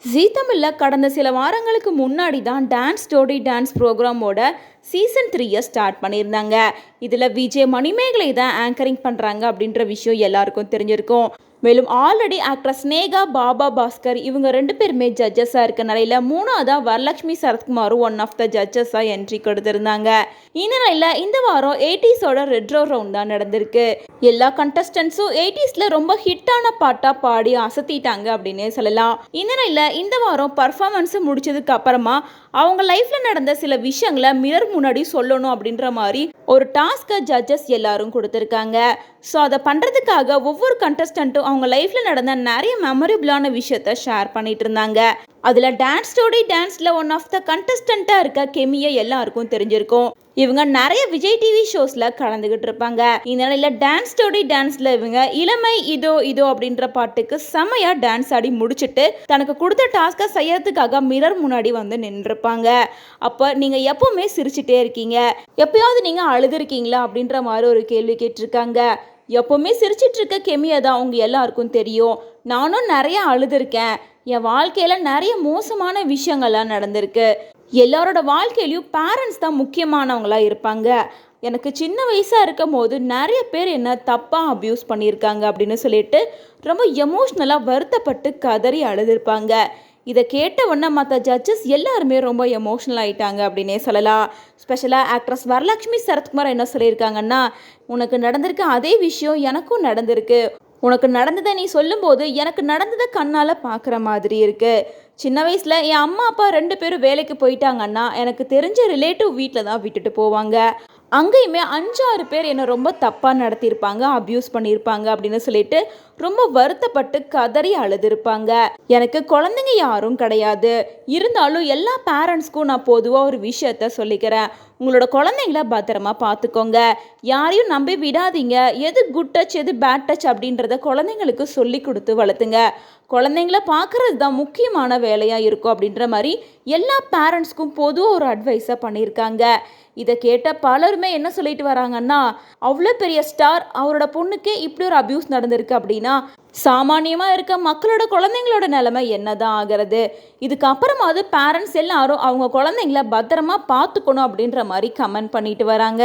ஜீ தமிழில் கடந்த சில வாரங்களுக்கு முன்னாடி தான் டான்ஸ் ஜோடி டான்ஸ் ப்ரோக்ராமோட சீசன் 3 ஸ்டார்ட் பண்ணியிருந்தாங்க. இதில் விஜய் மணிமேகலை தான் ஆங்கரிங் பண்ணுறாங்க அப்படின்ற விஷயம் எல்லாருக்கும் தெரிஞ்சிருக்கும். மேலும் ஆல்ரெடி ஆக்டர் ஸ்னேகா, பாபா பாஸ்கர் இவங்க 2 பேருமே ஜட்ஜஸாக இருக்க நிலையில் மூணாவதாக வரலட்சுமி சரத்குமாரும் ஒன் ஆஃப் த ஜட்ஜஸாக என்ட்ரி கொடுத்துருந்தாங்க. இந்த நிலையில் இந்த வாரம் 80s ரெட்ரோ ரவுண்ட் தான் நடந்திருக்கு. எல்லா கண்டஸ்டன்ஸும் 80s ரொம்ப ஹிட்டான பாட்டாக பாடி அசத்திட்டாங்க அப்படின்னே சொல்லலாம். இந்த நிலையில் இந்த வாரம் பர்ஃபார்மன்ஸை முடிச்சதுக்கு அப்புறமா அவங்க லைஃப்பில் நடந்த சில விஷயங்களை மிரர் முன்னாடி சொல்லணும் அப்படின்ற மாதிரி ஒரு டாஸ்க்கை ஜட்ஜஸ் எல்லாரும் கொடுத்துருக்காங்க. ஸோ அதை பண்ணுறதுக்காக ஒவ்வொரு கண்டஸ்டண்ட்டும் அவங்க லைஃப்பில் நடந்த நிறைய மெமரபிளான விஷயத்த ஷேர் பண்ணிட்டு இருந்தாங்க. அதில் டான்ஸ் ஜோடி டான்ஸில் ஒன் ஆஃப் த கண்டஸ்டண்ட்டாக இருக்க கெமியை எல்லாருக்கும் தெரிஞ்சிருக்கும். இவங்க நிறைய விஜய் டிவி ஷோஸில் கலந்துக்கிட்டு இருப்பாங்க. இந்த நிலையில் டான்ஸ் ஜோடி டான்ஸில் இவங்க இளமை இதோ இதோ அப்படின்ற பாட்டுக்கு செமையாக டான்ஸ் ஆடி முடிச்சுட்டு தனக்கு கொடுத்த டாஸ்கை செய்யறதுக்காக மிரர் முன்னாடி வந்து நின்றுருப்பாங்க. அப்போ நீங்கள் எப்போவுமே சிரிச்சுட்டே இருக்கீங்க, எப்பயாவது நீங்கள் அழுதுருக்கீங்களா அப்படின்ற மாதிரி ஒரு கேள்வி கேட்டிருக்காங்க. எப்போவுமே சிரிச்சிட்டு இருக்க கெமியை தான் அவங்க எல்லாருக்கும் தெரியும். நானும் நிறைய அழுதுருக்கேன். என் வாழ்க்கையில் நிறைய மோசமான விஷயங்கள்லாம் நடந்திருக்கு. எல்லாரோட வாழ்க்கையிலையும் பேரண்ட்ஸ் தான் முக்கியமானவங்களாக இருப்பாங்க. எனக்கு சின்ன வயசாக இருக்கும் போது நிறைய பேர் என்ன தப்பாக அப்யூஸ் பண்ணியிருக்காங்க அப்படின்னு சொல்லிட்டு ரொம்ப எமோஷ்னலாக வருத்தப்பட்டு கதறி அழுதுருப்பாங்க. இதை கேட்ட உடனே மற்ற ஜட்ஜஸ் எல்லாருமே ரொம்ப எமோஷ்னல் ஆகிட்டாங்க அப்படின்னே சொல்லலாம். ஸ்பெஷலாக ஆக்ட்ரஸ் வரலட்சுமி சரத்குமார் என்ன சொல்லியிருக்காங்கன்னா, உனக்கு நடந்திருக்க அதே விஷயம் எனக்கும் நடந்திருக்கு. உனக்கு நடந்ததை நீ சொல்லும்போது எனக்கு நடந்ததை கண்ணால் பார்க்குற மாதிரி இருக்குது. சின்ன வயசில் என் அம்மா அப்பா 2 பேரும் வேலைக்கு போயிட்டாங்கன்னா எனக்கு தெரிஞ்ச ரிலேட்டிவ் வீட்டில் தான் விட்டுட்டு போவாங்க. அங்கேயுமே 5-6 பேர் என்னை ரொம்ப தப்பாக நடத்தியிருப்பாங்க, அப்யூஸ் பண்ணியிருப்பாங்க அப்படின்னு சொல்லிட்டு ரொம்ப வருத்தப்பட்டு கதறி அழுதுருப்பாங்க. எனக்கு குழந்தைங்க யாரும் கிடையாது. இருந்தாலும் எல்லா பேரண்ட்ஸ்க்கும் நான் பொதுவாக ஒரு விஷயத்த சொல்லிக்கிறேன். உங்களோட குழந்தைங்கள பத்திரமா பார்த்துக்கோங்க. யாரையும் நம்பி விடாதீங்க. எது குட் டச் எது பேட் டச் அப்படின்றத குழந்தைங்களுக்கு சொல்லி கொடுத்து வளர்த்துங்க. குழந்தைங்கள பார்க்குறது தான் முக்கியமான வேலையாக இருக்கும் அப்படின்ற மாதிரி எல்லா பேரண்ட்ஸ்க்கும் பொதுவாக ஒரு அட்வைஸை பண்ணியிருக்காங்க. இதை கேட்ட பலருமே என்ன சொல்லிட்டு வராங்கன்னா, அவ்வளோ பெரிய ஸ்டார் அவரோட பொண்ணுக்கே இப்படி ஒரு அப்யூஸ் நடந்திருக்கு அப்படின்னா சாமானியமாக இருக்க மக்களோட குழந்தைங்களோட நிலைமை என்னதான் ஆகிறது? இதுக்கப்புறமாவது பேரண்ட்ஸ் எல்லாரும் அவங்க குழந்தைங்கள பத்திரமா பார்த்துக்கணும் அப்படின்ற மாதிரி கமெண்ட் பண்ணிட்டு வராங்க.